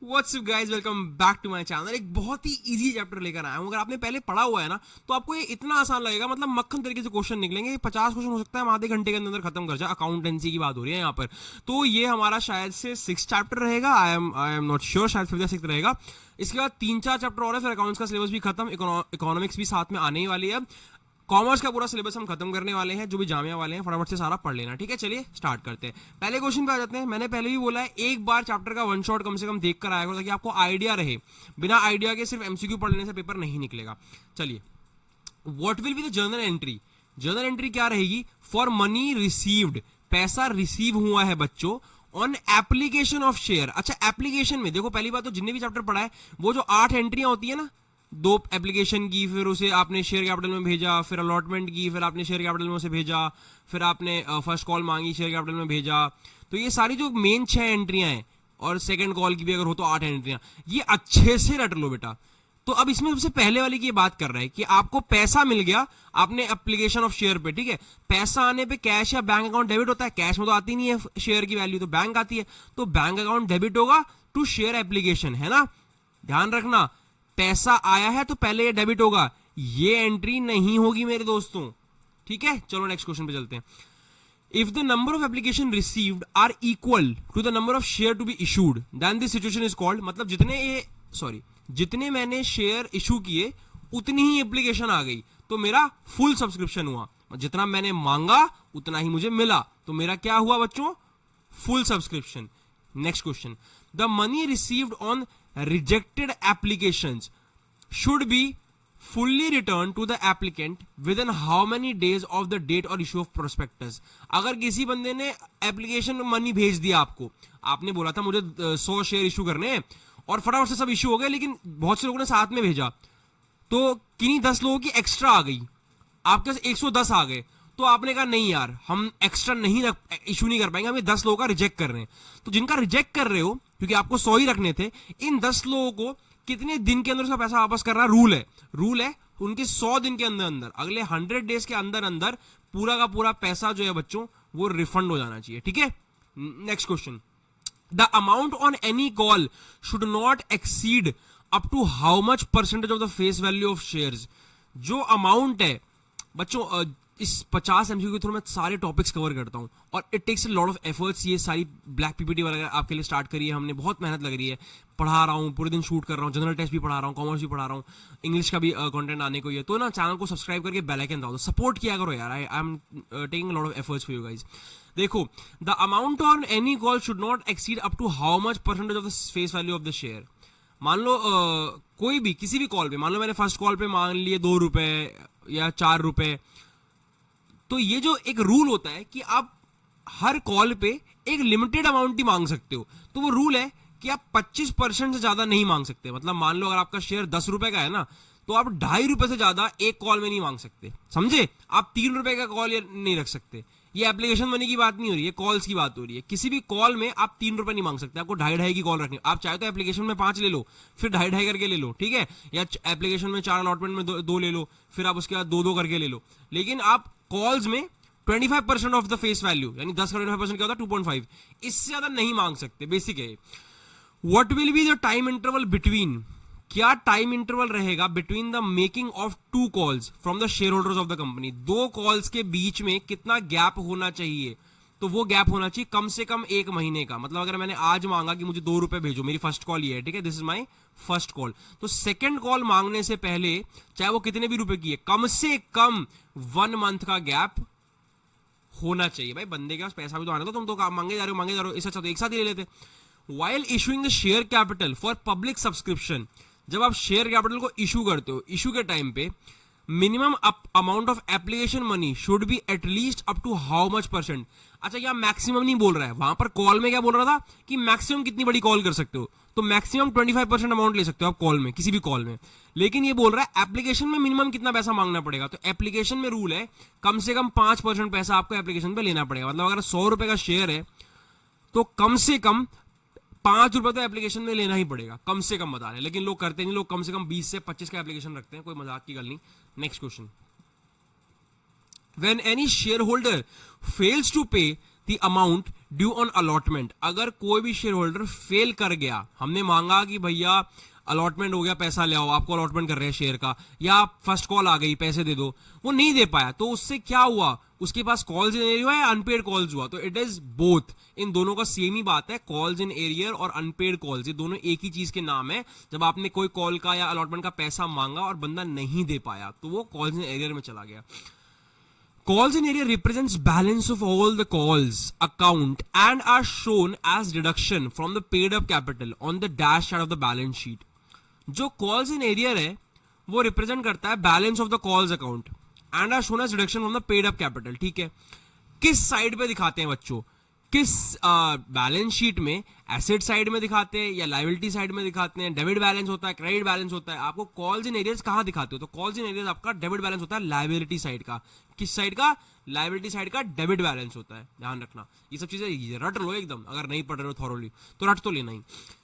What's up guys, welcome back to my channel. एक बहुत ही easy chapter लेकर आया हूं। अगर आपने पहले पढ़ा हुआ है ना तो आपको ये इतना आसान लगेगा, मतलब मक्खन तरीके से क्वेश्चन निकलेंगे। 50 क्वेश्चन हो सकता है हम आधे घंटे के अंदर खत्म कर जाए। अकाउंटेंसी की बात हो रही है यहाँ पर। तो ये हमारा शायद से 6 चैप्टर रहेगा। आई एम नॉट श्योर, शायद 5th या 6th रहेगा। इसके बाद 3-4 चैप्टर और है, फिर अकाउंट्स का सिलेबस भी खत्म, इकोनॉमिक्स भी साथ में आने ही वाली है। कॉमर्स का पूरा सिलेबस हम खत्म करने वाले हैं। जो भी जामिया वाले हैं फटाफट से सारा पढ़ लेना, ठीक है। चलिए स्टार्ट करते हैं। पहले क्वेश्चन पे आ जाते हैं। मैंने पहले भी बोला है, एक बार चैप्टर का वन शॉट कम से कम देख कर आया करो ताकि आपको आइडिया रहे। बिना आइडिया के सिर्फ एमसीक्यू पढ़ लेने से पेपर नहीं निकलेगा। चलिए, what will be the journal entry. Journal entry क्या रहेगी? फॉर मनी रिसीव्ड, पैसा रिसीव हुआ है बच्चों, ऑन एप्लीकेशन ऑफ शेयर। अच्छा, एप्लीकेशन में देखो, पहली बात तो जितने भी चैप्टर पढ़ा है वो जो 8 एंट्रियां होती है ना, 2 एप्लीकेशन की, फिर उसे आपने शेयर कैपिटल में भेजा, फिर अलॉटमेंट की, फिर आपने शेयर कैपिटल में उसे भेजा, फिर आपने फर्स्ट कॉल मांगी, शेयर कैपिटल में भेजा। तो ये सारी जो मेन 6 एंट्रियां हैं, और सेकंड कॉल की भी अगर हो तो 8 एंट्रियां, ये अच्छे से रट लो बेटा। तो अब इसमें सबसे पहले वाली की बात कर रहा है कि आपको पैसा मिल गया, आपने एप्लीकेशन ऑफ शेयर पे, ठीक है। पैसा आने पे कैश या बैंक अकाउंट डेबिट होता है। कैश में तो आती नहीं है शेयर की वैल्यू, तो बैंक आती है। तो बैंक अकाउंट डेबिट होगा टू शेयर एप्लीकेशन, है ना। ध्यान रखना, पैसा आया है तो पहले ये डेबिट होगा, ये एंट्री नहीं होगी मेरे दोस्तों, ठीक है। चलो नेक्स्ट क्वेश्चन पे चलते हैं। If the number of application received are equal to the number of share to be issued, then this situation is called, मतलब जितने मैंने शेयर इशू किए उतनी ही एप्लीकेशन आ गई, तो मेरा फुल सब्सक्रिप्शन हुआ। जितना मैंने मांगा उतना ही मुझे मिला, तो मेरा क्या हुआ बच्चों? Full subscription. Next question, the money received on rejected applications should be fully returned to the applicant within how many days of the date or issue of prospectus। अगर किसी बंदे ने एप्लीकेशन में मनी भेज दिया आपको, आपने बोला था मुझे 100 शेयर इशू करने हैं और फटाफट से सब इशू हो गए, लेकिन बहुत से लोगों ने साथ में भेजा, तो किन्हीं 10 लोगों की एक्स्ट्रा आ गई, आपके पास 110 आ गए। तो आपने कहा नहीं यार, हम एक्स्ट्रा नहीं इशू नहीं कर पाएंगे, हम ये 10 लोगों का रिजेक्ट कर रहे हैं। तो जिनका रिजेक्ट कर रहे हो, क्योंकि आपको 100 ही रखने थे, इन 10 लोगों को कितने दिन के अंदर उसका पैसा वापस करना रूल है उनके 100 दिन के अंदर अंदर, अगले 100 डेज के अंदर अंदर पूरा का पूरा पैसा जो है बच्चों वो रिफंड हो जाना चाहिए, ठीक है। Next question, the amount on any call should not exceed up to how much percentage of the face value of shares. जो अमाउंट है बच्चों, इस 50 एमसीक्यू के थ्रू मैं सारे टॉपिक्स कवर करता हूं और it takes a lot of efforts. ये सारी ब्लैक पीपीटी वगैरह आपके लिए स्टार्ट करी है हमने, बहुत मेहनत लग रही है। पढ़ा रहा हूँ, पूरे दिन शूट कर रहा हूँ, जनरल टेस्ट भी पढ़ा रहा हूँ, कॉमर्स भी पढ़ा रहा हूँ, इंग्लिश का भी कंटेंट आने को ही है। तो ना चैनल को सब्सक्राइब करके बेल आइकन दबाओ, सपोर्ट किया करो यार। I am taking a lot of efforts for you guys. देखो, the amount on any call should not exceed up to how much percentage of the face value of the share. मान लो कोई भी किसी भी कॉल पे, मान लो मैंने फर्स्ट कॉल पे मान लिए 2 रुपए या 4 रुपए, तो ये जो एक रूल होता है कि आप हर कॉल पे एक लिमिटेड अमाउंट ही मांग सकते हो। तो वो रूल है कि आप 25% से ज्यादा नहीं मांग सकते। मतलब मान लो अगर आपका शेयर 10 रुपए का है ना, तो आप 2.5 रुपए से ज्यादा एक कॉल में नहीं मांग सकते, समझे। आप 3 रुपए का कॉल नहीं रख सकते। ये एप्लीकेशन मनी की बात नहीं हो रही है, कॉल्स की बात हो रही है। किसी भी कॉल में आप 3 रुपए नहीं मांग सकते, आपको 2.5 की कॉल रखनी। आप चाहे तो एप्लीकेशन में 5 ले लो, फिर 2.5 करके ले लो, ठीक है। या एप्लीकेशन में 4 अलॉटमेंट में 2 ले लो, फिर आप उसके बाद 2 करके ले लो। लेकिन आप कॉल्स में 25% ऑफ द फेस वैल्यू, यानी 10 का 25% क्या होता है? 2.5। इससे ज्यादा नहीं मांग सकते, बेसिक है। What will be the time interval between, क्या टाइम इंटरवल रहेगा between the making of 2 calls from the share holders of the company. 2 calls के बीच में कितना गैप होना चाहिए? तो वो गैप होना चाहिए कम से कम 1 महीने का। मतलब अगर मैंने आज मांगा कि मुझे 2 रुपए भेजो, मेरी फर्स्ट कॉल ये है, ठीक है, this is my first call, तो सेकंड कॉल मांगने से पहले चाहे वो कितने भी रुपए की है, कम से कम 1 मंथ का गैप होना चाहिए। भाई बंदे के पास पैसा भी तो आना था, तुम तो मांगे जा रहे हो, इससे अच्छा तो एक साथ ही ले लेते। While issuing the share capital for public subscription, जब आप शेयर कैपिटल को इशू करते हो, इशू के टाइम पे minimum amount of application money should be at least up to how much percent. अच्छा, यह मैक्सिमम नहीं बोल रहा है, वहां पर कॉल में क्या बोल रहा था कि मैक्सिमम कितनी बड़ी कॉल कर सकते हो, तो मैक्सिमम 25% अमाउंट ले सकते हो आप कॉल में, किसी भी कॉल में। लेकिन ये बोल रहा है एप्लीकेशन में मिनिमम कितना पैसा मांगना पड़ेगा। तो एप्लीकेशन में रूल है कम से कम 5% पैसा आपको एप्लीकेशन पे लेना पड़ेगा। मतलब अगर 100 रुपए का शेयर है तो कम से कम 5 रुपए तो एप्लीकेशन में लेना ही पड़ेगा, कम से कम बता रहे हैं। लेकिन लोग करते नहीं, लोग कम से कम 20 से 25 का एप्लीकेशन रखते हैं, कोई मजाक की गल नहीं। Next question, when any shareholder fails to pay the amount due on allotment, अगर कोई भी शेयर होल्डर फेल कर गया, हमने मांगा कि भैया अलॉटमेंट हो गया, पैसा ले आओ, आपको अलॉटमेंट कर रहे हैं शेयर का, या फर्स्ट कॉल आ गई पैसे दे दो, वो नहीं दे पाया, तो उससे क्या हुआ, उसके पास कॉल्स इन एरियर हुआ या अनपेड कॉल्स हुआ, तो इट इज बोथ, इन दोनों का सेम ही बात है, कॉल्स इन एरियर और अनपेड कॉल्स, ये दोनों एक ही चीज के नाम है। जब आपने कोई कॉल का या अलॉटमेंट का पैसा मांगा और बंदा नहीं दे पाया, तो वो कॉल्स इन एरियर में चला गया। Calls in area represents balance of all the calls account and are shown as deduction from the paid up capital on the dash side of the balance sheet. जो calls in area है वो represent करता है balance of the calls account and are shown as deduction from the paid up capital. ठीक है, किस side पे दिखाते हैं बच्चों, किस बैलेंस शीट में, एसेट साइड में दिखाते हैं या लायबिलिटी साइड में दिखाते हैं, डेबिट बैलेंस होता है, क्रेडिट बैलेंस होता है, आपको कॉल्स इन एरियर्स कहां दिखाते हो, तो कॉल्स इन एरियर्स आपका डेबिट बैलेंस होता है लायबिलिटी साइड का, किस साइड का, लायबिलिटी साइड का डेबिट बैलेंस होता है, ध्यान रखना, ये सब चीजें रट लो एकदम, अगर नहीं पढ़ रहे हो थॉरोली तो रट तो लेना ही।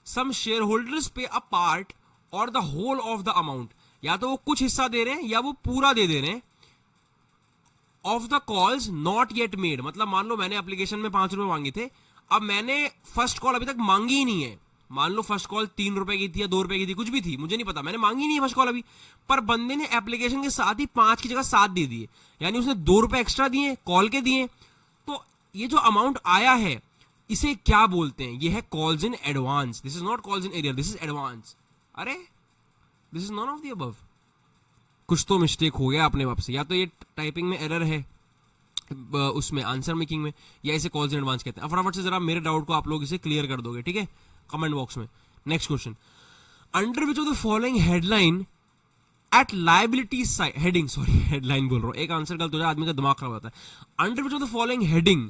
सम share holders pay a part or the whole of the amount, या तो वो कुछ हिस्सा दे रहे हैं या वो पूरा दे रहे हैं, of the calls not yet made, मतलब मान लो मैंने एप्लीकेशन में 5 रुपए मांगे थे, अब मैंने फर्स्ट कॉल अभी तक मांगी ही नहीं है, मान लो फर्स्ट कॉल 3 रुपए की थी या 2 रुपए की थी, कुछ भी थी, मुझे नहीं पता, मैंने मांगी नहीं है फर्स्ट कॉल अभी, पर बंदे ने एप्लीकेशन के साथ ही 5 की जगह 7 दे दिए, यानी उसने 2 रुपए एक्स्ट्रा दिए, कॉल के दिए, तो ये जो अमाउंट आया है इसे क्या बोलते हैं, ये है calls in advance, this is not calls in arrear, this is advance. अरे this is none of the above, कुछ तो मिस्टेक हो गया अपने आप से, या तो ये टाइपिंग में एरर है उसमें आंसर मेकिंग में, या इसे कॉल्स इन एडवांस कहते हैं। फटाफट से जरा मेरे डाउट को आप लोग इसे क्लियर कर दोगे, ठीक है, कमेंट बॉक्स में। Next question, under which of the following headline at liability side, heading, sorry headline बोल रहा हूं, एक आंसर गलत हो जाए आदमी का दिमाग खराब होता है। Under which of the following heading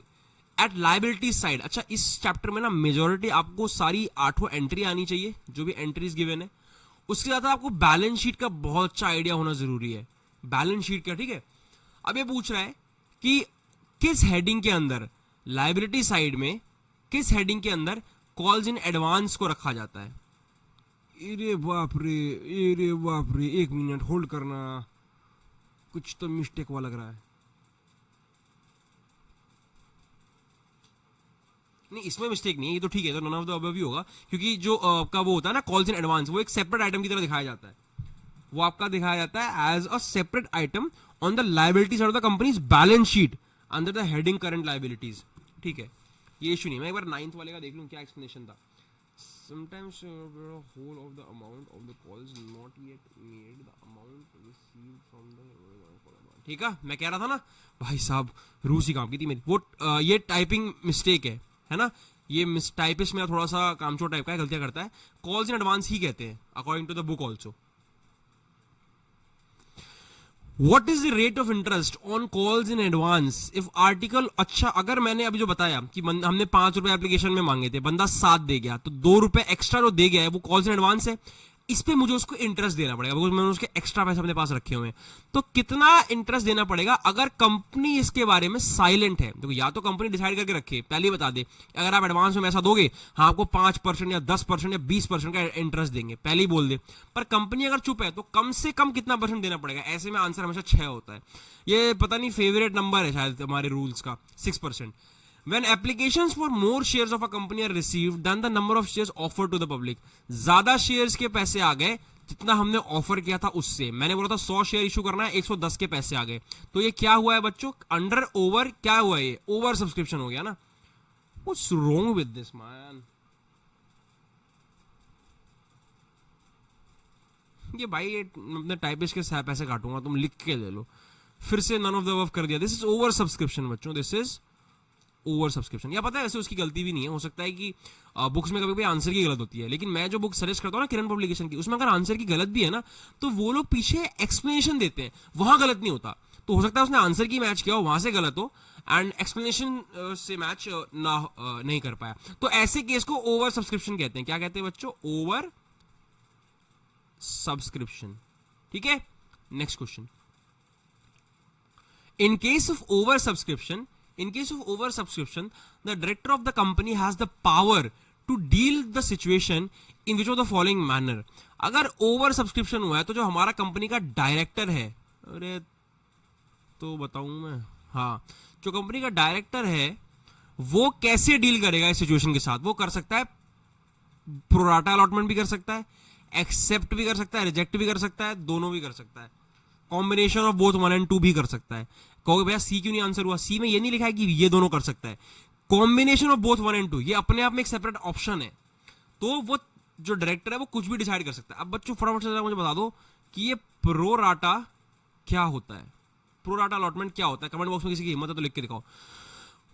at liability side, अच्छा इस चैप्टर में ना मेजोरिटी आपको सारी 8 एंट्री आनी चाहिए, जो भी एंट्रीज गिवन है, उसके साथ आपको बैलेंस शीट का बहुत अच्छा आइडिया होना जरूरी है, बैलेंस शीट का, ठीक है। अब ये पूछ रहा है कि किस हेडिंग के अंदर, लायबिलिटी साइड में किस हेडिंग के अंदर कॉल्स इन एडवांस को रखा जाता है। अरे बाप रे, 1 मिनट होल्ड करना, कुछ तो मिस्टेक हुआ लग रहा है, नहीं इसमें मिस्टेक नहीं है, ये तो ठीक है, तो नन ऑफ द अबव ही होगा, क्योंकि जो आपका वो होता है ना कॉल्स इन एडवांस, वो एक सेपरेट आइटम की तरह दिखाया जाता है, वो आपका दिखाया जाता है as a separate item on the liability side of the company's balance sheet under the heading current liabilities, ठीक है, ये इशू नहीं। मैं एक बार 9th वाले का देख लूं क्या एक्सप्लेनेशन था। Sometimes whole of the amount of the calls not yet made the amount received from the, ठीक है, मैं कह रहा था ना भाई साहब, रूस ही काम की थी मेरी, वो ये टाइपिंग मिस्टेक है ना, ये टाइपिस्ट मेरा थोड़ा सा कामचोर टाइप का है, गलतियां करता है, कॉल्स इन एडवांस ही कहते हैं according to the book also. What is the rate of interest on calls in advance if article, अच्छा अगर मैंने अभी जो बताया कि हमने 5 रुपए एप्लीकेशन में मांगे थे, बंदा 7 दे गया, तो 2 रुपए एक्स्ट्रा जो दे गया है वो कॉल्स इन एडवांस है, इस पे मुझे उसको इंटरेस्ट देना पड़ेगा, बिकॉज मैंने उसके एक्स्ट्रा पैसे अपने पास रखे हुए हैं। तो कितना इंटरेस्ट देना पड़ेगा अगर कंपनी इसके बारे में साइलेंट है, देखो या तो कंपनी डिसाइड करके रखे, पहले ही बता दे अगर आप एडवांस में पैसा दोगे हाँ आपको 5% या 10% या 20% का इंटरेस्ट देंगे, पहले ही बोल दे, पर कंपनी अगर चुप है तो कम से कम कितना परसेंट देना पड़ेगा, ऐसे में आंसर हमेशा 6 होता है, ये पता नहीं फेवरेट नंबर है शायद हमारे रूल्स का, 6%। When applications for more shares of a company are received than the number of shares offered to the public, ज्यादा शेयर्स के पैसे आ गए जितना हमने ऑफर किया था उससे, मैंने बोला था 100 शेयर इशू करना है, 110 के पैसे आ गए, तो ये क्या हुआ है बच्चों, अंडर ओवर क्या हुआ है, ये ओवर सब्सक्रिप्शन हो गया ना। What's wrong with this man? ये भाई ये अपने टाइपिस्ट के पैसे काटूंगा, तुम लिख के ले लो, फिर से नन ऑफ द अबव कर दिया, दिस इज ओवर सब्सक्रिप्शन बच्चों, दिस इज ओवर सब्सक्रिप्शन। या पता है वैसे उसकी गलती भी नहीं है, हो सकता है कि बुक्स में कभी कभी आंसर की गलत होती है, लेकिन मैं जो बुक सजेस्ट करता हूँ ना किरण पब्लिकेशन की, उसमें अगर आंसर की गलत भी है ना तो वो लोग पीछे एक्सप्लेनेशन देते हैं, वहां गलत नहीं होता, तो हो सकता है उसने आंसर की मैच किया हो वहां से गलत हो एंड एक्सप्लेनेशन से मैच ना नहीं कर पाया, तो ऐसे केस को ओवर सब्सक्रिप्शन कहते हैं। क्या कहते हैं बच्चों, ओवर सब्सक्रिप्शन, ठीक है। Next question, in case of over subscription, in case of over subscription the director of the company has the power to deal the situation in which of the following manner, अगर over subscription हुआ है तो जो हमारा company का director है, अरे तो बताऊं मैं, हाँ जो कंपनी का डायरेक्टर है वो कैसे डील करेगा इस सिचुएशन के साथ? वो कर सकता है प्रोराटा अलॉटमेंट भी कर सकता है, एक्सेप्ट भी कर सकता है, रिजेक्ट भी कर सकता है, दोनों भी कर सकता है, कॉम्बिनेशन ऑफ बोथ 1 and 2 भी कर सकता है। कहोगे भैया सी क्यों नहीं आंसर हुआ? सी में ये नहीं लिखा है कि ये दोनों कर सकता है, कॉम्बिनेशन ऑफ बोथ 1 and 2 ये अपने आप में एक सेपरेट ऑप्शन है। तो वो जो डायरेक्टर है वो कुछ भी डिसाइड कर सकता है। अब बच्चों फटाफट से मुझे बता दो कि ये प्रोराटा क्या होता है, प्रोराटा अलॉटमेंट क्या होता है? कमेंट बॉक्स में किसी की हिम्मत है तो लिख के दिखाओ।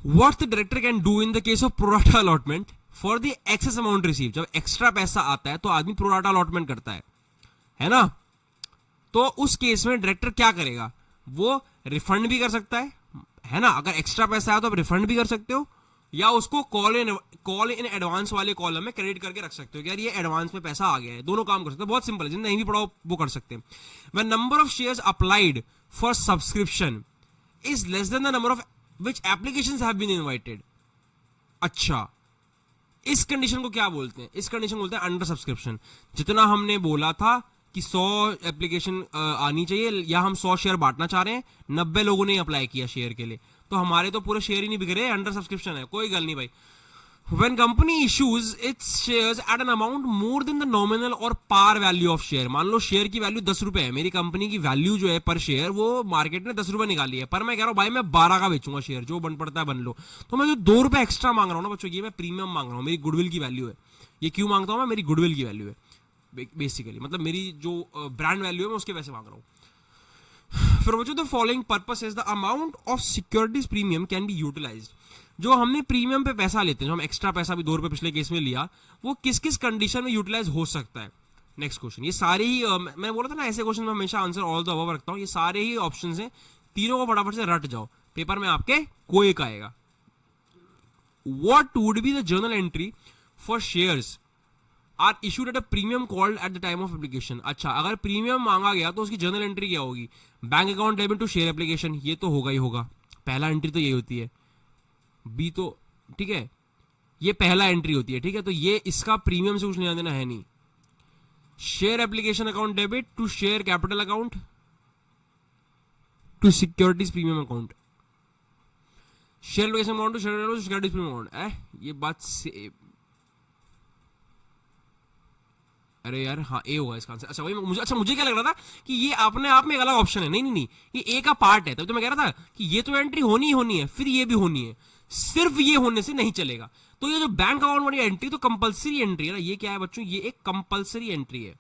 What the director can do in the case of pro rata allotment for the excess amount received? जब एक्स्ट्रा पैसा आता है तो आदमी pro rata allotment करता है ना? तो उस केस में डायरेक्टर क्या करेगा? वो रिफंड भी कर सकता है ना? अगर एक्स्ट्रा पैसा आया तो आप रिफंड भी कर सकते हो, या उसको कॉल इन एडवांस वाले कॉलम में क्रेडिट करके रख सकते हो कि यार ये एडवांस में पैसा आ गया है। दोनों काम कर सकते हो, बहुत सिंपल है, जिन्हें नहीं भी पढ़ाओ वो कर सकते हैं। When number of shares applied for subscription is less than the number of which applications have been invited। अच्छा, इस कंडीशन को क्या बोलते हैं? इस कंडीशन को बोलते हैं अंडर सब्सक्रिप्शन। जितना हमने बोला था कि 100 एप्लीकेशन आनी चाहिए, या हम 100 शेयर बांटना चाह रहे हैं, 90 लोगों ने अप्लाई किया शेयर के लिए, तो हमारे तो पूरे शेयर ही नहीं बिक रहे, अंडर सब्सक्रिप्शन है। कोई गल नहीं भाई। When company issues its shares at an amount more than the nominal or par value of share, मान लो शेयर की वैल्यू 10 रुपए है, मेरी कंपनी की वैल्यू जो है पर शेयर वो मार्केट ने 10 रुपए निकाली है, पर मैं कह रहा हूं भाई मैं 12 का बेचूंगा शेयर, जो बन पड़ता है बन लो, तो मैं जो 2 रुपए एक्स्ट्रा मांग रहा हूं ना बच्चों, ये मैं प्रीमियम मांग रहा हूं, मेरी गुडविल की वैल्यू है। ये क्यों मांगता हूं मैं? मेरी गुडविल की वैल्यू है बेसिकली, मतलब मेरी जो ब्रांड वैल्यू है मैं उसके पैसे मांग रहा हूं। फिर बच्चों the following purpose is the amount of securities premium can be utilised. जो हमने प्रीमियम पे पैसा लेते हैं, जो हम एक्स्ट्रा पैसा भी 2 रुपए पिछले केस में लिया, वो किस किस कंडीशन में यूटिलाइज हो सकता है? Next question. ये सारे ही मैंने बोला था ना ऐसे क्वेश्चन में हमेशा आंसर ऑल द अबव रखता हूं। ये सारे ही ऑप्शंस हैं, तीनों को फटाफट से रट जाओ, पेपर में आपके कोई एक आएगा। What would be the journal entry for shares are issued at a premium called at the time of application? अच्छा, अगर प्रीमियम मांगा गया तो उसकी जर्नल एंट्री क्या होगी? Bank account debit to share application, ये तो होगा ही होगा, पहला एंट्री तो यही होती है। बी तो ठीक है, ये पहला एंट्री होती है, ठीक है, तो ये इसका प्रीमियम से कुछ लेना देना है नहीं। Share application account debit to share capital account to securities premium account, share application account to share securities premium account. ये बात से अरे यार हाँ ए होगा इसका आंसर। अच्छा भाई मुझे क्या लग रहा था कि ये अपने आप में एक अलग ऑप्शन है। नहीं नहीं नहीं, ये ए का पार्ट है, तब तो मैं कह रहा था कि ये तो एंट्री होनी ही होनी है, फिर ये भी होनी है, सिर्फ ये होने से नहीं चलेगा। तो ये जो बैंक अकाउंट वाली एंट्री तो कंपलसरी एंट्री है ना। ये क्या है बच्चों? ये एक कंपलसरी एंट्री है,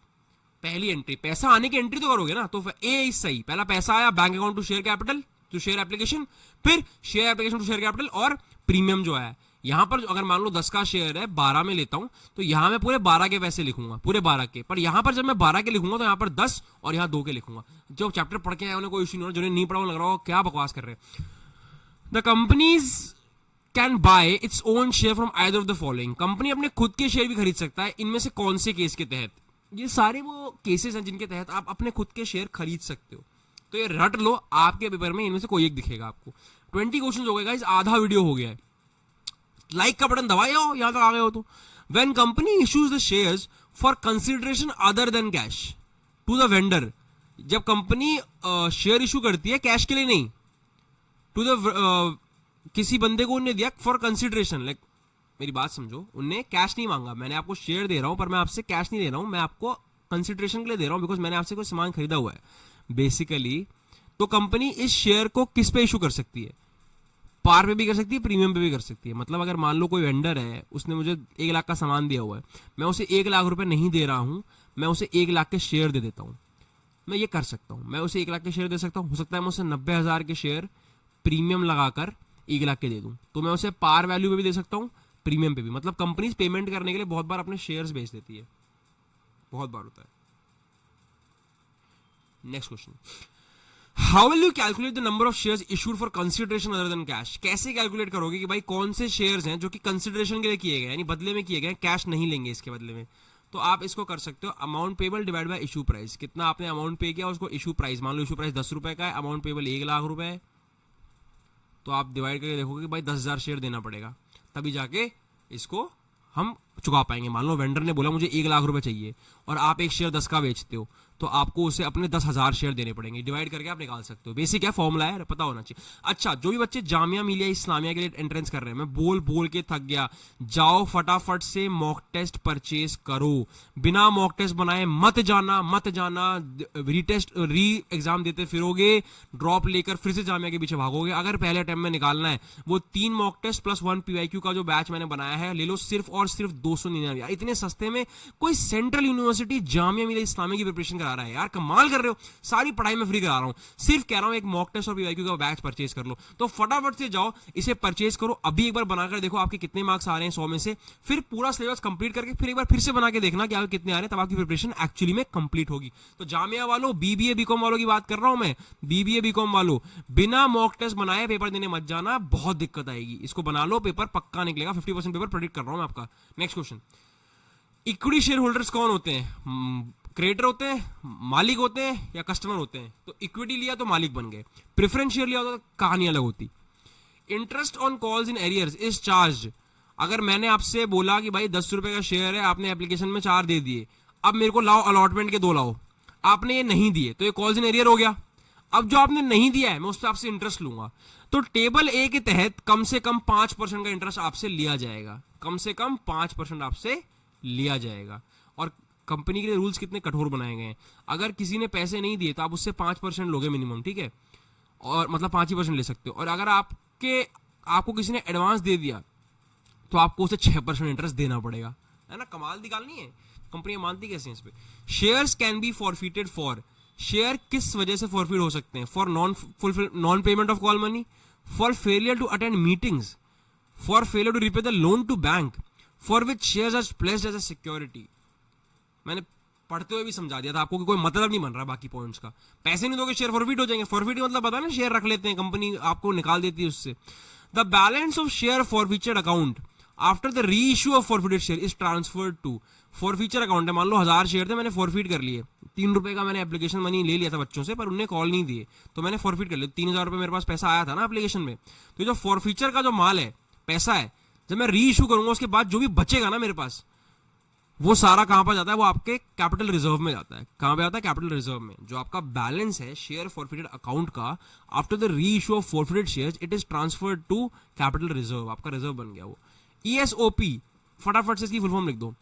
पहली एंट्री। पैसा आने की एंट्री तो करोगे ना, तो ए इज सही। पहला पैसा आया, bank account to share capital to share application, फिर share application to share capital, और प्रीमियम जो आया। यहां पर अगर मान लो 10 का शेयर है, 12 में लेता हूं, तो यहां मैं पूरे 12 के पैसे लिखूंगा, पूरे 12 के। पर यहां पर जब मैं 12 के लिखूंगा तो यहां पर 10 और यहां 2 के लिखूंगा। जो चैप्टर पढ़ के आए उन्हें कोई इश्यू नहीं होगा, जिन्हें नहीं पढ़ा लग रहा हो क्या बकवास कर रहे हैं। The companies can buy its own share from either of the following. Company अपने खुद के शेयर भी खरीद सकता है, इनमें से कौन से केस के तहत? ये सारे वो केसेस हैं जिनके तहत आप अपने खुद के शेयर खरीद सकते हो। तो ये रट लो, आपके पेपर में इनमें से कोई एक दिखेगा आपको। 20 क्वेश्चन हो गए गाइस, आधा वीडियो हो गया है। लाइक का बटन दबाए हो यहां तक आ गए हो तो। When company issues the shares for consideration other than cash to the vendor, जब कंपनी शेयर इशू करती है कैश के लिए नहीं, टू द किसी बंदे को उन्हें दिया फॉर कंसिडरेशन, लाइक मेरी बात समझो, उनने कैश नहीं मांगा, मैंने आपको शेयर दे रहा हूं पर मैं आपसे कैश नहीं दे रहा हूं, मैं आपको कंसिडरेशन के लिए दे रहा हूं बिकॉज मैंने आपसे कोई सामान खरीदा हुआ है बेसिकली। तो कंपनी इस शेयर को किस पे इशू कर सकती है? पार पे भी कर सकती है, प्रीमियम पे भी कर सकती है। मतलब अगर मान लो कोई वेंडर है, उसने मुझे 1 लाख का सामान दिया हुआ है, मैं उसे 1 लाख रुपए नहीं दे रहा हूं, मैं उसे 1 लाख के शेयर दे देता हूं। मैं ये कर सकता हूं, मैं उसे 1 लाख के शेयर दे सकता हूं। हो सकता है मैं उसे 90,000 के शेयर प्रीमियम लगाकर 1 लाख के दे दूं, तो मैं उसे पार वैल्यू पे भी दे सकता हूं, प्रीमियम पे भी। मतलब कंपनीज पेमेंट करने के लिए बहुत बार अपने शेयर्स बेच देती है, बहुत बार होता है। Next question, how will you calculate the number of shares issued for consideration other than cash? कैसे कैलकुलेट करोगे कि भाई कौन से शेयर्स हैं जो कि कंसिडरेशन के लिए किए गए, यानी बदले में किए गए, कैश नहीं लेंगे इसके बदले में? तो आप इसको कर सकते हो amount payable divide by issue price. कितना आपने अमाउंट पे किया, उसको इशू प्राइस, मान लो इशू प्राइस 10 रुपए का है, अमाउंट पेबल 1 लाख रुपए है, तो आप डिवाइड करके देखोगे भाई 10,000 शेयर देना पड़ेगा, तभी जाके इसको हम चुका पाएंगे। मान लो वेंडर ने बोला मुझे 1 लाख रुपए चाहिए और आप एक शेयर 10 का बेचते हो, तो आपको उसे अपने 10,000 शेयर देने पड़ेंगे, डिवाइड करके आप निकाल सकते हो। बेसिक है, फॉर्मूला है, पता होना चाहिए। अच्छा, जो भी बच्चे जामिया मिलिया इस्लामिया के लिए एंट्रेंस कर रहे हैं, मैं बोल बोल के थक गया, जाओ फटाफट से मॉक टेस्ट परचेज करो, बिना मॉक टेस्ट बनाए मत जाना, मत जाना। री एग्जाम देते फिरोगे, ड्रॉप लेकर फिर से जामिया के पीछे भागोगे। अगर पहले अटेम्प्ट में निकालना है, वो 3 मॉक टेस्ट प्लस 1 PYQ का जो बैच मैंने बनाया है ले लो, सिर्फ और सिर्फ 299। इतने सस्ते में कोई सेंट्रल यूनिवर्सिटी जामिया मिलिया इस्लामिया की प्रिपरेशन करा रहा है यार, कमाल कर रहे हो। सारी पढ़ाई में फ्री करा रहा हूं, सिर्फ कह रहा हूं एक मॉक टेस्ट और PYQ का बैच परचेज कर लो। तो फटाफट से जाओ, इसे परचेज करो अभी, एक बार बनाकर देखो आपके कितने मार्क्स आ रहे हैं 100 में से, फिर पूरा सिलेबस कंप्लीट करके फिर एक बार फिर से बना के देखना कि आपके कितने आ रहे हैं, तब आपकी प्रिपरेशन एक्चुअली में कंप्लीट होगी। तो जामिया वालों, BBA BCom वालों की बात कर रहा हूं मैं, BBA BCom वालों, बिना मॉक टेस्ट बनाए पेपर देने मत जाना, बहुत दिक्कत आएगी। इसको बना लो, पेपर पक्का निकलेगा, 50% पेपर प्रेडिक्ट कर रहा हूं मैं आपका। Next question, equity share holders कौन होते हैं? क्रिएटर होते हैं, मालिक होते हैं, या कस्टमर होते हैं? तो इक्विटी लिया तो मालिक बन गए, प्रेफरेंस शेयर लिया तो कहानी अलग होती। Interest on calls in arrears is charge. अगर मैंने आपसे बोला कि भाई 10 रुपए का शेयर है, आपने एप्लीकेशन में 4 दे दिए, अब मेरे को लाओ अलॉटमेंट के 2 लाओ, आपने ये नहीं दिए, तो ये कॉल्स इन एरियर हो गया। अब जो आपने नहीं दिया है, मैं उस पर आपसे इंटरेस्ट लूंगा, तो टेबल ए के तहत कम से कम 5% का इंटरेस्ट आपसे लिया जाएगा, कम से कम 5% आपसे लिया जाएगा। और कंपनी के लिए रूल्स कितने कठोर बनाए गए हैं, अगर किसी ने पैसे नहीं दिए तो आप उससे 5% लोगे मिनिमम, ठीक है, और मतलब 5% ले सकते हो। और अगर आपको किसी ने एडवांस दे दिया तो आपको उसे 6% इंटरेस्ट देना पड़ेगा, है ना। कमाल निकालनी है, कंपनी मानती कैसे हैं इस पे। Shares can be forfeited for, share किस वजह से फॉरफिट हो सकते हैं? For non payment of call money, for failure to attend meetings, for failure to repay the loan to bank, for which shares are placed as a security. मैंने पढ़ते हुए भी समझा दिया था आपको कि कोई मतलब नहीं बन रहा बाकी पॉइंट्स का। पैसे नहीं दोगे शेयर फॉरफिट हो जाएंगे, फॉरफिट मतलब पता है ना, शेयर रख लेते हैं, कंपनी आपको निकाल देती है उससे। The balance of share forfeited account after the reissue of forfeited share is transferred to forfeiture account है। मान लो 1000 शेयर थे, मैंने फॉरफिट कर लिए, 3 रुपए का मैंने एप्लीकेशन मनी ले लिया था बच्चों से, पर उन्हें कॉल नहीं दिए, तो मैंने फॉरफिट कर लिया। 3000 रुपए मेरे पास पैसा आया था ना एप्लीकेशन में। तो जो फॉरफिचर का जो माल है, पैसा है, जब मैं री इशू करूंगा उसके बाद जो भी बचेगा ना मेरे पास, वो सारा कहां पर जाता है? वो आपके कैपिटल रिजर्व में जाता है। कहां पे आता है? कैपिटल रिजर्व में। जो आपका बैलेंस है शेयर फॉरफिटेड अकाउंट का after the reissue of forfeited shares, it is transferred to capital reserve, आपका रिजर्व बन गया वो। ESOP, फटाफट से इसकी फुल फॉर्म लिख दो,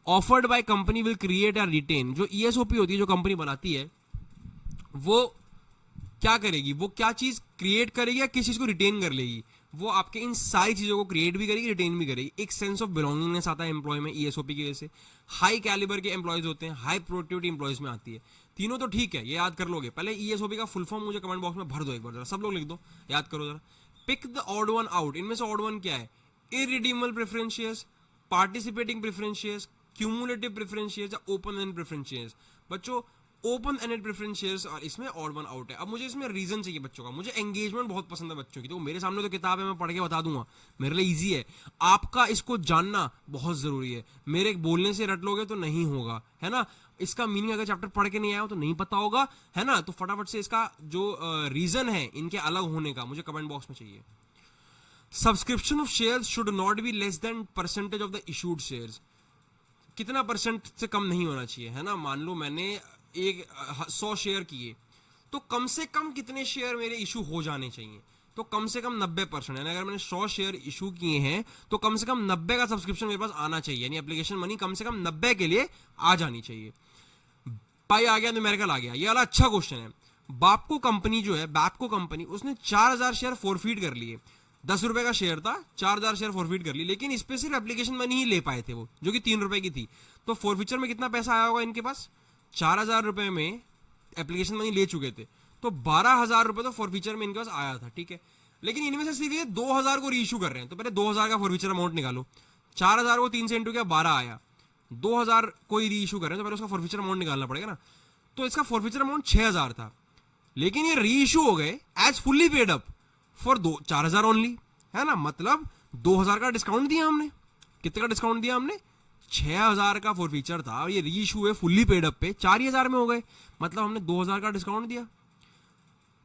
offered by company will create या रिटेन। जो ESOP होती है, जो कंपनी बनाती है, वो क्या करेगी? वो क्या चीज क्रिएट करेगी या किस चीज को रिटेन कर लेगी? वो आपके इन सारी चीजों को क्रिएट भी करेगी, रिटेन भी करेगी। एक सेंस ऑफ बिलोंगिंगनेस आता है एम्प्लॉय में ESOP की वजह से। हाई कैलिबर के एम्प्लॉयज होते हैं, हाई प्रोडक्टिविटी एम्प्लॉयज में आती है। तीनों तो ठीक है, ये याद कर लोगे। पहले ESOP का फुल फॉर्म मुझे कमेंट बॉक्स में भर दो एक बार, जरा सब लोग लिख दो, याद करो जरा। Pick the odd one out. इनमें से ऑड वन क्या है? Irredeemable preference shares, participating preference shares, cumulative preference shares या ओपन एंड प्रेफरेंस शेयर्स। बच्चों, ओपन एंडेड प्रेफरेंस शेयर्स और इसमें ऑड वन आउट है। अब मुझे इसमें रीजन चाहिए बच्चों का, मुझे एंगेजमेंट बहुत पसंद है बच्चों की, तो मेरे सामने तो किताब है, मैं पढ़ के बता दूंगा, मेरे लिए इजी है। आपका इसको जानना बहुत जरूरी है, मेरे बोलने से रट लोगे तो नहीं होगा, है ना। इसका मीनिंग अगर चैप्टर पढ़ के नहीं आया हो तो नहीं पता होगा, है ना। तो फटाफट से इसका जो रीजन है इनके अलग होने का, मुझे कमेंट बॉक्स में चाहिए। Subscription of shares should not be less than percentage of the issued shares. कितना परसेंट से कम नहीं होना चाहिए, है ना। मान लो मैंने 100 शेयर किए, तो कम से कम कितने शेयर मेरे इशू हो जाने चाहिए? तो कम से कम 90%। यानी अगर मैंने 100 शेयर इशू किए हैं तो कम से कम 90 का सब्सक्रिप्शन मेरे पास आना चाहिए, यानी एप्लीकेशन मनी कम से कम 90 के लिए आ जानी चाहिए। पाई आ गया, न्यूमेरिकल आ गया। ये वाला अच्छा क्वेश्चन है। बापको कंपनी जो है, बैपको कंपनी, उसने 4000 शेयर फॉरफिट कर लिए। 10 रुपए का शेयर था, 4000 शेयर फॉरफिट कर ली, लेकिन इस पे सिर्फ एप्लीकेशन मनी ही ले पाए थे वो, जो कि 3 रुपए की थी। तो फॉरफिचर में कितना पैसा आया होगा इनके पास? 4000 रुपए में एप्लीकेशन मनी ले चुके थे, तो 12000 रुपए तो फॉरफिचर में इनके पास आया था, ठीक है। लेकिन इनमें से सिर्फ ये 2000 को रीइश्यू कर रहे हैं, तो पहले 2000 का फॉरफिचर अमाउंट निकालो। 4000 को 3 से इंटू किया, 12 आया। 2000 कोई रीइश्यू कर रहे हैं तो पहले उसका फॉरफिचर अमाउंट निकालना पड़ेगा ना। तो इसका फॉरफिचर अमाउंट 6000 था, लेकिन ये रीइश्यू हो गए as fully paid up for 4000 only, है ना। मतलब 2000 का डिस्काउंट दिया हमने। कितने का डिस्काउंट दिया हमने? 6000 का फॉरफिचर था, ये रीइश्यू हुए फुल्ली पेड अप पे 4000 में हो गए। मतलब हमने 2000 का डिस्काउंट दिया,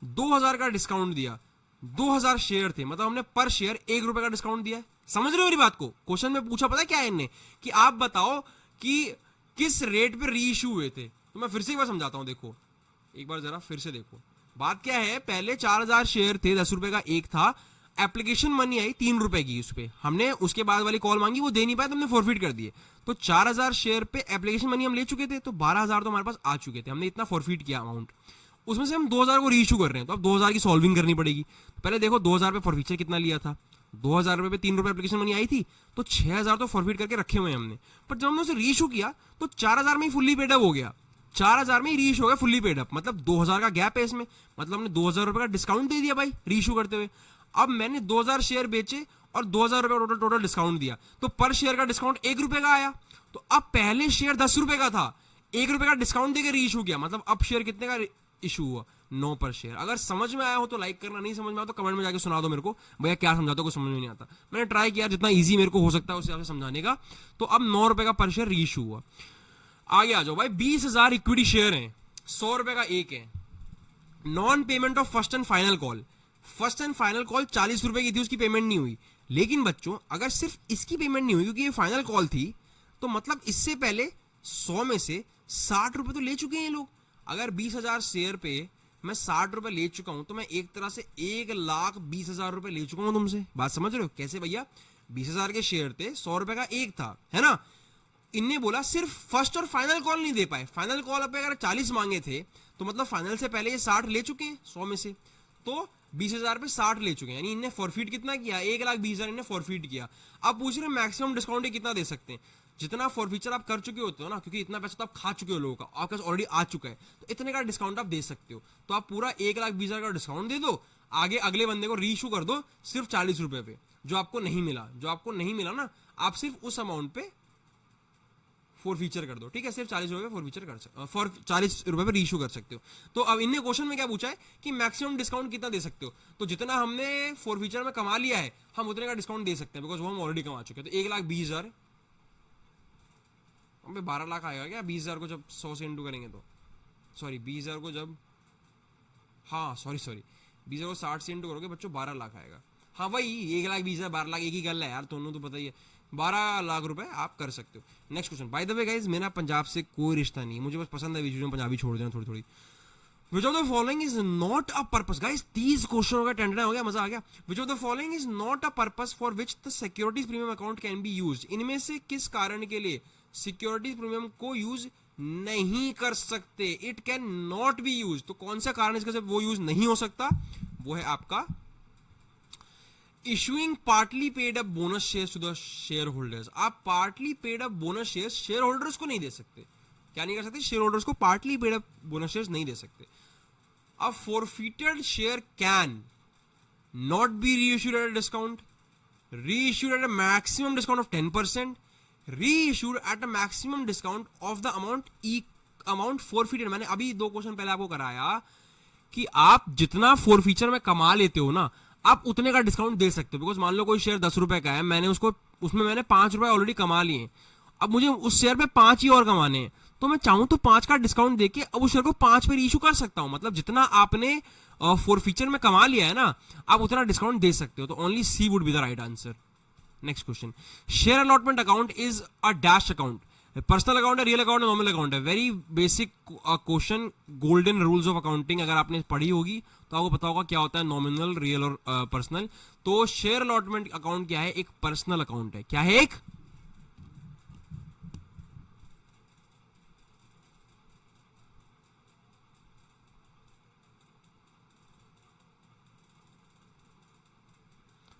2000 का डिस्काउंट दिया, 2000 शेयर थे, मतलब हमने पर शेयर 1 रुपए का डिस्काउंट दिया। समझ रहे हो मेरी बात को? क्वेश्चन में पूछा पता है क्या है इनने, कि आप बताओ कि किस रेट पे री इशू हुए थे। तो मैं फिर से एक बार समझाता हूं, देखो एक बार जरा फिर से देखो। बात क्या है, पहले 4000 शेयर थे, 10 रुपए का एक था, एप्लीकेशन मनी आई 3 रुपए की उस पे, हमने उसके बाद वाली कॉल मांगी, वो दे नहीं पाए तो हमने फॉरफिट कर दिए। तो 4000 शेयर पे एप्लीकेशन मनी हम ले चुके थे, तो 12000 तो हमारे पास आ चुके थे, हमने इतना फॉरफिट किया अमाउंट। उसमें से हम 2000 को री इशू कर रहे हैं, तो अब 2000 की सॉल्विंग करनी पड़ेगी। तो पहले देखो 2000 पे फॉरफीचर कितना लिया था, 2000 रुपए पे 3 रुपए एप्लीकेशन मनी आई थी, तो 6000 तो फॉरफिट करके रखे हुए हैं हमने। पर जब हमने उसे री इशू किया तो 4000 में ही फुल्ली पेड अप हो गया, 4000 में ही री इशू हो गया फुल्ली पेड अप, मतलब 2000 का गैप है इसमें, मतलब हमने 2000 रुपए का डिस्काउंट दे दिया भाई री इशू करते हुए। अब मैंने 2000 शेयर बेचे और 2000 रुपए टोटल डिस्काउंट दिया, तो पर शेयर का डिस्काउंट 1 रुपए का आया। तो अब पहले शेयर 10 रुपए का था, 1 रुपए का डिस्काउंट देकर री इशू किया, मतलब अब शेयर कितने का इशू हुआ, 9 पर शेयर। अगर समझ में आया हो तो लाइक करना, नहीं समझ में आया तो कमेंट में जाके सुना दो मेरे को, भैया क्या समझाते हो, कुछ समझ में नहीं आता। मैंने ट्राई किया जितना इजी मेरे को हो सकता है उस हिसाब से समझाने का। तो अब 9 रुपए का पर शेयर री इशू हुआ। आगे आ जाओ भाई, 20,000 इक्विटी शेयर हैं, 100 रुपए का एक है, non payment of first and final call. First and final call 40 रुपए की थी, उसकी पेमेंट नहीं हुई। लेकिन बच्चों अगर सिर्फ इसकी पेमेंट नहीं हुई क्योंकि ये फाइनल कॉल थी, तो मतलब इससे पहले 100 में से 60 रुपए तो ले चुके हैं ये लोग। अगर 20,000 शेयर पे मैं 60 रुपए ले चुका हूं, तो मैं एक तरह से 1,20,000 रुपए ले चुका हूं तुमसे। बात समझ रहे हो कैसे भैया? 20,000 के शेयर थे, 100 रुपए का एक था, है ना। इनने बोला सिर्फ फर्स्ट और फाइनल कॉल नहीं दे पाए, फाइनल कॉल पे अगर 40 मांगे थे तो मतलब फाइनल से पहले ये 60 ले चुके हैं 100 में से, तो 20,000 पे 60 ले चुके हैं, यानी इनने फॉरफिट कितना किया, 1,20,000 इनने फॉरफिट किया। अब पूछ रहे मैक्सिमम डिस्काउंट कितना दे सकते हैं, जितना फॉरफीचर आप कर चुके होते हो ना, क्योंकि इतना पैसा तो आप खा चुके हो लोगों का, आपके पास ऑलरेडी आ चुका है, तो इतने का डिस्काउंट आप दे सकते हो। तो आप पूरा 1,20,000 का डिस्काउंट दे दो, आगे अगले बंदे को री इशू कर दो सिर्फ 40 रुपए पे, जो आपको नहीं मिला ना, आप सिर्फ उस अमाउंट पे फॉरफीचर कर दो, ठीक है, सिर्फ 40 रुपए फॉरफीचर कर सकते, 40 रुपए पे री इशू कर सकते हो। तो अब इनने क्वेश्चन में क्या पूछा है कि मैक्सिमम डिस्काउंट कितना दे सकते हो, तो जितना हमने फॉरफीचर में कमा लिया है हम उतने का डिस्काउंट दे सकते हैं, बिकॉज वो हम ऑलरेडी कमा चुके हैं। तो 1,20,000 12 लाख आएगा क्या 20,000 को जब 100 से इंटू करेंगे तो, सॉरी 20,000 को जब, हाँ सॉरी 20,000 को 60 से इंटू करोगे बच्चों 12 लाख आएगा। हाँ भाई 1,20,000 12 लाख एक ही गल है यार, दोनों तो पता ही है, 12 लाख रुपए आप कर सकते हो। Next question, by the way guys मेरा पंजाब से कोई रिश्ता नहीं है, मुझे बस पसंद है वीडियो में पंजाबी छोड़ देना थोड़ी थोड़ी। Which of the following is not a purpose, guys 30 question हो गया, टेंडर हो गया, मजा आ गया। Which of the following is not a purpose for which the securities premium account can be used, इनमें से किस कारण के लिए सिक्योरिटीज प्रीमियम को यूज नहीं कर सकते, it can not be use. तो कौन सा कारण इसका वो यूज नहीं हो सकता, वो है आपका issuing partly paid up bonus shares to the shareholders. आप partly paid up bonus shares shareholders को नहीं दे सकते, क्या नहीं कर सकते, शेयर होल्डर्स को partly paid up bonus shares नहीं दे सकते। अब forfeited share can not be reissued at a discount, reissued at a maximum discount of 10%, reissued at a maximum discount of the amount forfeited। मैंने अभी 2 question पहले आपको कराया कि आप जितना फॉरफीचर में कमा लेते हो ना, आप उतने का डिस्काउंट दे सकते हो। बिकॉज मान लो कोई शेयर 10 रुपए का है, मैंने उसमें मैंने 5 रुपए ऑलरेडी कमा लिए, अब मुझे उस शेयर पे 5 ही और कमाने हैं, तो मैं चाहूं तो 5 का डिस्काउंट देके अब उस शेयर को 5 पे रीइशू कर सकता हूं। मतलब जितना आपने फॉरफीचर में कमा लिया है ना, आप उतना डिस्काउंट दे सकते हो। तो only C would be the right answer. Next question, share allotment account is a dash account, personal account है, रियल अकाउंट है, नॉमिनल अकाउंट है। Very basic question, golden rules of accounting अगर आपने पढ़ी होगी तो आपको पता होगा क्या होता है नॉमिनल, रियल और पर्सनल। तो शेयर अलॉटमेंट अकाउंट क्या है, एक पर्सनल अकाउंट है। क्या है? एक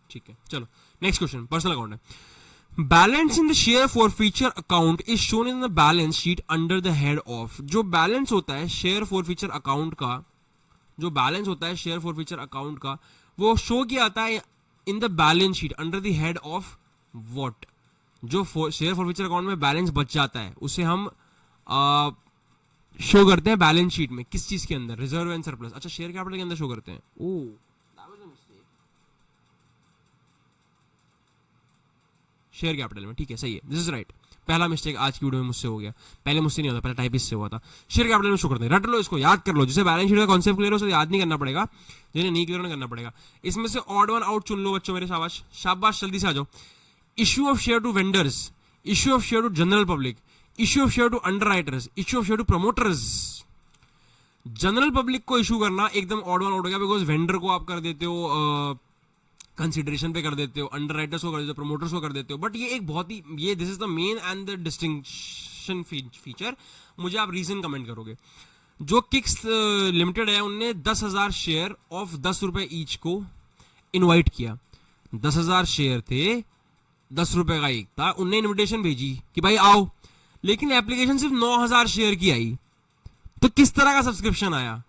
ठीक है, चलो नेक्स्ट क्वेश्चन, पर्सनल अकाउंट है। Balance in the share forfeiture account is shown in the balance sheet under the head of. जो बैलेंस होता है शेयर फॉरफीचर अकाउंट का, जो बैलेंस होता है शेयर फॉरफीचर अकाउंट का, वो शो किया जाता है in the balance sheet under the head of what. जो शेयर फॉरफीचर अकाउंट में बैलेंस बच जाता है उसे हम शो करते हैं बैलेंस शीट में, किस चीज के अंदर, रिजर्व एंड सरप्लस। अच्छा, शेयर कैपिटल के अंदर शो करते हैं। ओ शेयर कैपिटल में, ठीक है, सही है, दिस इज राइट। पहला मिस्टेक आज की वीडियो में मुझसे हो गया, पहले मुझसे नहीं होता, पहले टाइपिस्ट से हुआ था। शेयर कैपिटल में शो करते हैं, रट लो इसको, याद कर लो। जिसे बैलेंस शीट का कॉन्सेप्ट क्लियर हो उसे याद नहीं करना पड़ेगा, जिन्हें नहीं क्लियर करना पड़ेगा। इसमें से ऑड वन आउट चुन लो बच्चों मेरे, शाबाश शाबाश, जल्दी से आ जाओ। Issue of share to vendors, issue of share to general public, issue of share to underwriters, issue of share to promoters. General public को इशू करना एकदम ऑड वन आउट हो गया, बिकॉज वेंडर को आप कर देते हो कंसिडरेशन पे कर देते हो, अंडरराइटर्स को कर देते हो, प्रमोटर्स को कर देते हो, बट ये एक बहुत ही, ये this is the main and the distinction feature. मुझे आप रीजन कमेंट करोगे। जो किक्स लिमिटेड है उनने 10,000 शेयर ऑफ 10 रुपए ईच को इनवाइट किया। 10,000 शेयर थे, 10 रुपए का एक था, उनने इनविटेशन भेजी कि भाई आओ, लेकिन एप्लीकेशन सिर्फ 9,000 शेयर की आई। तो किस तरह का सब्सक्रिप्शन आया?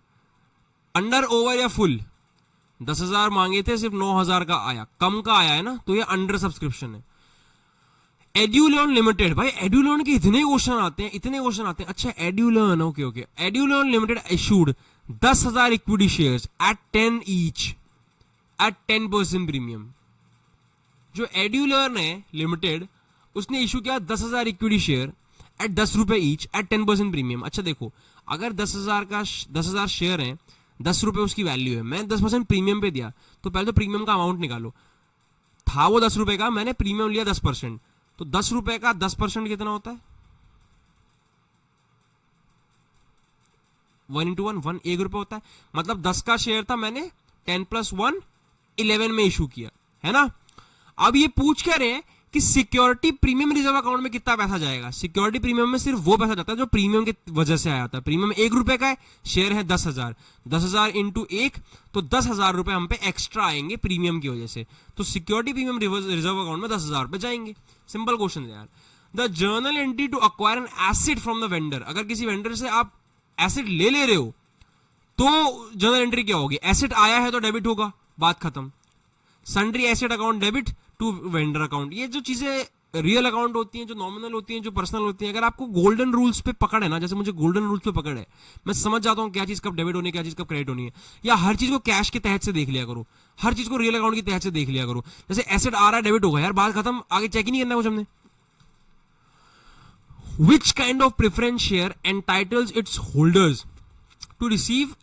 अंडर, ओवर या फुल? 10,000 मांगे थे, सिर्फ 9,000 का आया, कम का आया है ना, तो ये अंडर सब्सक्रिप्शन है। एड्यूलर्न लिमिटेड, भाई एड्यूलर्न के इतने क्वेश्चन आते हैं, इतने क्वेश्चन आते हैं। अच्छा Edulearn, okay okay, Edulearn limited issued 10,000 equity shares at 10 each at 10% premium. जो एड्यूलर्न है लिमिटेड, उसने इशू किया 10,000 इक्विटी शेयर एट 10 रुपए ईच एट 10% प्रीमियम। अच्छा देखो, अगर 10,000 शेयर है, 10 रुपए उसकी वैल्यू है, मैं 10% प्रीमियम पे दिया, तो पहले तो प्रीमियम का अमाउंट निकालो। था वो 10 रुपए का, मैंने प्रीमियम लिया 10%, तो 10 रुपए का 10% कितना होता है? 1 × 1 1 रुपए होता है। मतलब 10 का शेयर था, मैंने 10 + 1 11 में इशू किया, है ना। अब ये पूछ क्या रहे हैं कि सिक्योरिटी प्रीमियम रिजर्व अकाउंट में कितना पैसा जाएगा। सिक्योरिटी प्रीमियम में सिर्फ वो पैसा जाता है जो प्रीमियम की वजह से आया था। प्रीमियम 1 रुपए का है, शेयर है 10,000, 10,000 × 1, तो 10,000 रुपए हम पे एक्स्ट्रा आएंगे प्रीमियम की वजह से। तो सिक्योरिटी प्रीमियम रिजर्व अकाउंट में 10,000 रुपए जाएंगे। सिंपल क्वेश्चन है यार। The journal entry to acquire an asset from the vendor, अगर किसी वेंडर से आप एसेट ले रहे हो तो जर्नल एंट्री क्या होगी? एसेट आया है तो डेबिट होगा, बात खत्म। Sundry asset account debit to vendor account. ये जो चीजें रियल अकाउंट होती हैं, जो नॉमिनल होती हैं, जो पर्सनल होती हैं, अगर आपको गोल्डन रूल्स पे पकड़ है ना, जैसे मुझे गोल्डन रूल्स पे पकड़ है, मैं समझ जाता हूं क्या चीज कब डेबिट होनी है, क्या चीज कब क्रेडिट होनी है। या हर चीज को कैश के तहत से देख लिया करो, हर चीज को रियल अकाउंट के तहत से देख लिया करो। जैसे एसेट आ रहा है, डेबिट होगा यार, बात खत्म, आगे चेक ही नहीं करना कुछ हमने। Which kind of preference share entitles its holders to receive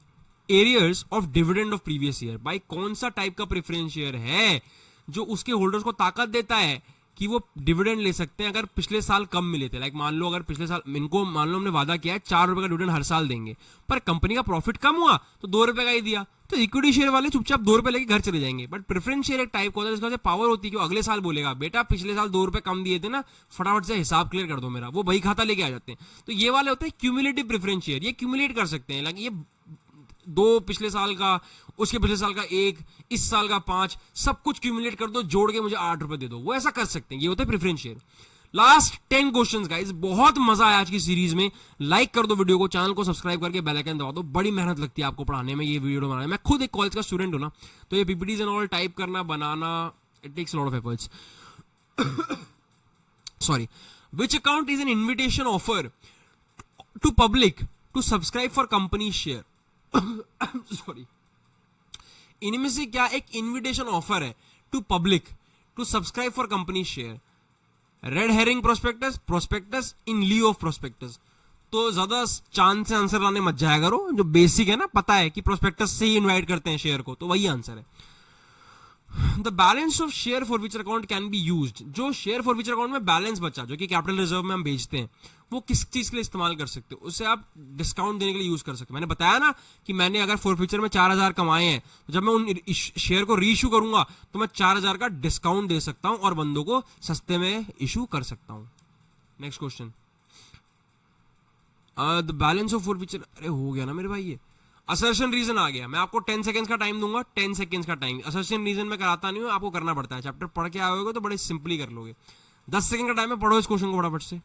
arrears of dividend of previous year? भाई कौन सा टाइप का प्रेफरेंस शेयर है जो उसके होल्डर्स को ताकत देता है कि वो डिविडेंड ले सकते हैं अगर पिछले साल कम मिले थे। लाइक मान लो अगर पिछले साल इनको, मान लो हमने वादा किया है 4 रुपए का डिविडेंड हर साल देंगे, पर कंपनी का प्रॉफिट कम हुआ तो 2 रुपए का ही दिया, तो इक्विटी शेयर वाले चुपचाप 2 रुपए लेके घर चले जाएंगे। बट प्रेफरेंस शेयर एक टाइप का होता है जिसका पावर होती है कि अगले साल बोलेगा बेटा पिछले साल 2 रुपए कम दिए थे ना, फटाफट से हिसाब क्लियर कर दो मेरा, वो बही खाता लेके आ जाते हैं। तो ये वाले होते हैं क्यूमुलेटिव प्रेफरेंस शेयर, ये क्यूमुलेट कर सकते हैं। लाइक ये 2 पिछले साल का, उसके पिछले साल का 1, इस साल का 5, सब कुछ क्यूमुलेट कर दो, जोड़ के मुझे 8 रुपए दे दो, वो ऐसा कर सकते हैं। ये होता है preference share. Last 10 questions guys, बहुत मजा आया आज की सीरीज में। लाइक कर दो वीडियो को, चैनल को सब्सक्राइब करके बेल आइकन दबा दो। बड़ी मेहनत लगती है आपको पढ़ाने में, ये वीडियो बनाने में। मैं खुद एक कॉलेज का स्टूडेंट हूं ना, तो ये पीपीटीज एंड ऑल टाइप करना, बनाना, it takes lot of efforts. Sorry. Which account is an invitation offer to public to subscribe for company share? Sorry, इनमें से क्या एक इन्विटेशन ऑफर है to public to subscribe for company share? Red herring prospectus, prospectus in lieu of prospectus. तो ज्यादा चांद से answer लाने मत जाया करो, जो बेसिक है ना, पता है कि प्रोस्पेक्टस से ही इनवाइट करते हैं शेयर को, तो वही आंसर है। The balance of share for which account can be used, जो शेयर फॉर विच अकाउंट में बैलेंस बचा, जो कि कैपिटल रिजर्व में हम बेचते हैं, वो किस चीज के लिए इस्तेमाल कर सकते हो? उसे आप डिस्काउंट देने के लिए यूज कर सकते हो। मैंने बताया ना कि मैंने अगर फॉर फ्यूचर में 4,000 कमाए हैं, तो जब मैं उन शेयर को रीइश्यू करूंगा तो मैं 4,000 का डिस्काउंट दे सकता हूं और बंदों को सस्ते में इशू कर सकता हूं। Next question, the balance of for future, अरे हो गया ना मेरे भाई, ये असर्शन रीजन आ गया। मैं आपको 10 सेकंड्स का टाइम दूंगा, 10 सेकंड्स का टाइम। असर्शन रीजन में कराता नहीं हूं, आपको करना पड़ता है। चैप्टर पढ़ के आए होगे तो बड़े सिंपली कर लोगे। 10 सेकंड का टाइम है, पढ़ो इस क्वेश्चन को फटाफट से।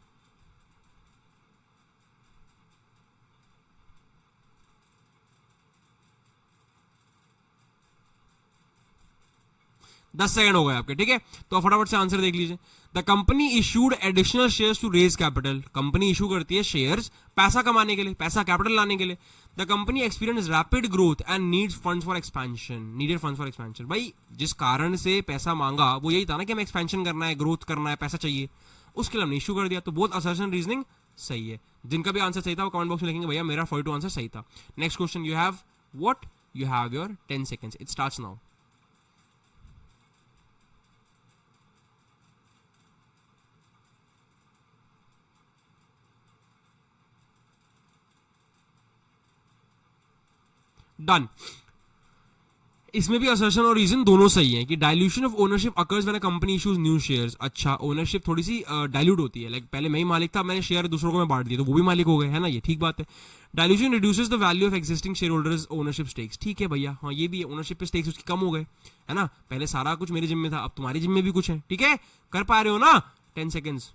दस सेकंड हो गए आपके, ठीक है, तो फटाफट से आंसर देख लीजिए। The company issued additional shares to raise capital, company issue करती है शेयर्स पैसा कमाने के लिए, पैसा कैपिटल लाने के लिए। The company experience rapid growth and needs funds for expansion, needed funds for expansion. भाई जिस कारण से पैसा मांगा वो यही था ना कि हमें एक्सपेंशन करना है, ग्रोथ करना है, पैसा चाहिए, उसके लिए हमने इशू कर दिया। तो बहुत असर्शन रीजनिंग सही है। जिनका भी आंसर सही था वो कमेंट बॉक्स में लिखेंगे भैया मेरा 42 आंसर सही था। Next question, you have what? You have your 10 seconds, it starts now. Done. इसमें भी असर्शन और रीजन दोनों सही है कि dilution of ownership occurs when a company issues new shares. अच्छा, ओनरशिप थोड़ी सी डाइल्यूट होती है, लाइक पहले मैं ही मालिक था, मैंने शेयर दूसरों को मैं बांट दिया तो वो भी मालिक हो गए, है ना, ये ठीक बात है। Dilution reduces the value of existing share holders ownership stakes. ठीक है भैया, हाँ ये भी है, ओनरशिप पे स्टेक्स उसकी कम हो गए, है ना, पहले सारा कुछ मेरे जिम्मे था, अब तुम्हारी जिम्मे भी कुछ है, ठीक है, कर पा रहे हो ना। 10 सेकेंड्स।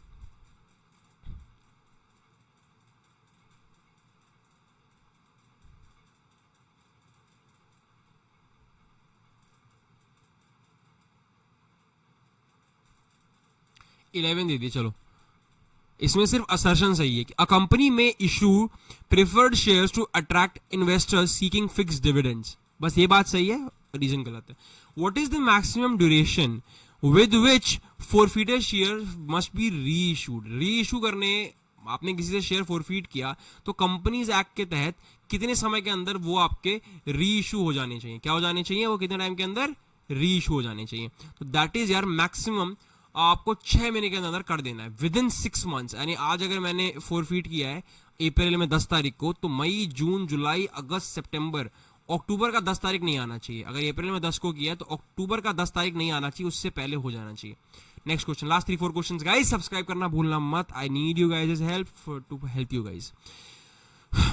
इलेवन दे दिए, चलो। इसमें सिर्फ असर्शन सही है कि अ कंपनी में issue preferred shares to attract investors seeking fixed dividends. बस ये बात सही है, रीजन गलत है। What is the maximum duration with which forfeited share must be reissued. Reissue करने, आपने किसी से शेयर फोरफीट किया तो कंपनीज एक्ट के तहत कितने समय के अंदर वो आपके री इशू हो जाने चाहिए, क्या हो जाने चाहिए, वो कितने टाइम के अंदर री इशू हो जाने चाहिए। तो दैट इज यार मैक्सिमम आपको 6 महीने के अंदर कर देना है, विद इन 6 मंथ्स। यानी आज अगर मैंने फोरफीट किया है अप्रैल में 10 तारीख को, तो मई, जून, जुलाई, अगस्त, सितंबर, अक्टूबर का 10 तारीख नहीं आना चाहिए। अगर अप्रैल में 10 को किया है तो अक्टूबर का 10 तारीख नहीं आना चाहिए, उससे पहले हो जाना चाहिए। Next question, last 3-4 questions guys, subscribe करना भूलना मत। I need you guys help to help you guys.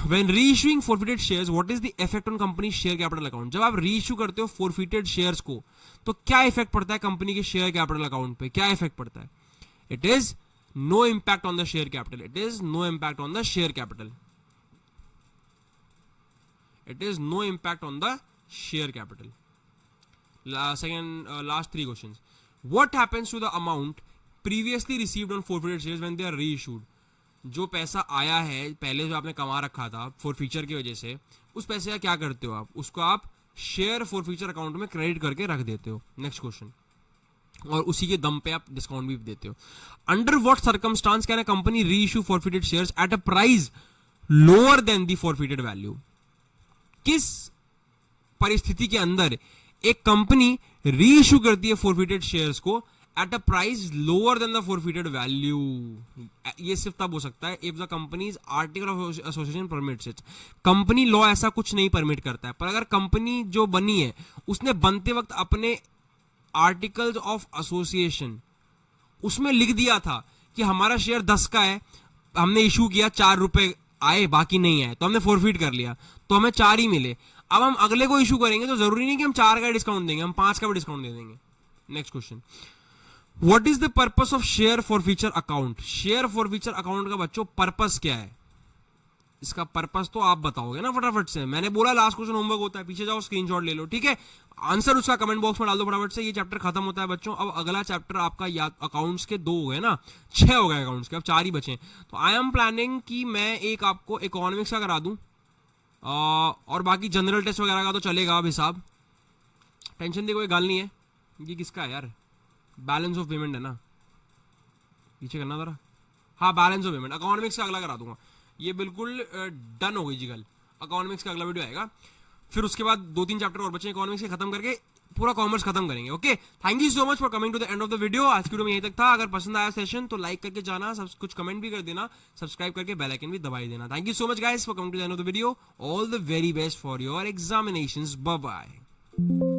When reissuing forfeited shares, what is the effect on company share capital account? जब आप रीइश्यू करते हो forfeited shares को, तो क्या इफेक्ट पड़ता है कंपनी के शेयर कैपिटल अकाउंट पे, क्या इफेक्ट पड़ता है? It is no impact on the share capital, it is no impact on the share capital, it is no impact on the share capital. Second, last 3 questions. What happens to the amount previously received on forfeited shares when they are reissued? जो पैसा आया है पहले जो आपने कमा रखा था फॉरफीचर की वजह से, उस पैसे का क्या करते हो आप? उसको आप शेयर फॉरफीचर अकाउंट में क्रेडिट करके रख देते हो। नेक्स्ट क्वेश्चन, और उसी के दम पे आप डिस्काउंट भी देते हो। Under what circumstance can a company reissue forfeited shares at a price lower than the forfeited value? किस परिस्थिति के अंदर एक कंपनी री इशू करती है फॉरफीटेड शेयर्स को at a price lower than the forfeited value? ये सिर्फ तब हो सकता है if the company's article of association permits it. Company law ऐसा कुछ नहीं परमिट करता है, पर अगर कंपनी जो बनी है उसने बनते वक्त अपने आर्टिकल्स ऑफ एसोसिएशन उसमें लिख दिया था कि हमारा शेयर 10 का है, हमने इशू किया, 4 रुपए आए, बाकी नहीं आए, तो हमने फॉरफीट कर लिया, तो हमें 4 ही मिले। अब हम अगले को इशू करेंगे तो जरूरी नहीं कि हम 4 का डिस्काउंट देंगे, हम 5 का भी डिस्काउंट दे देंगे। Next question, what is the purpose of share forfeiture account? Share forfeiture account का बच्चों पर्पस क्या है? इसका पर्पस तो आप बताओगे ना फटाफट से। मैंने बोला लास्ट क्वेश्चन होमवर्क होता है, पीछे जाओ स्क्रीनशॉट ले लो, ठीक है, आंसर उसका कमेंट बॉक्स में डाल दो फटाफट से। ये चैप्टर खत्म होता है बच्चों। अब अगला चैप्टर आपका याद, अकाउंट्स के 2 हो गए ना, 6 हो गए अकाउंट्स के, अब 4 ही बचे। तो आई एम प्लानिंग कि मैं एक आपको इकोनॉमिक्स का करा दूं, और बाकी जनरल टेस्ट वगैरह का तो चलेगा अब हिसाब, टेंशन दी कोई गाल नहीं है। ये किसका है यार? बैलेंस ऑफ पेमेंट है ना, पीछे करना जरा। हाँ, बैलेंस ऑफ पेमेंट, इकोनॉमिक्स का अगला करा दूंगा। ये बिल्कुल डन हो गई जी। कल इकोनॉमिक्स का अगला वीडियो आएगा, फिर उसके बाद 2-3 चैप्टर और बचे इकोनॉमिक्स के, खत्म करके पूरा कॉमर्स खत्म करेंगे। Okay, thank you so much for coming to the end of the video. आज की वीडियो में यहीं तक था। अगर पसंद आया सेशन तो लाइक करके जाना, सब कुछ कमेंट भी कर देना, सब्सक्राइब करके बेल आइकन भी दबाई देना। Thank you so much guys for coming to the end of the video. All the very best for your examinations. Bye bye.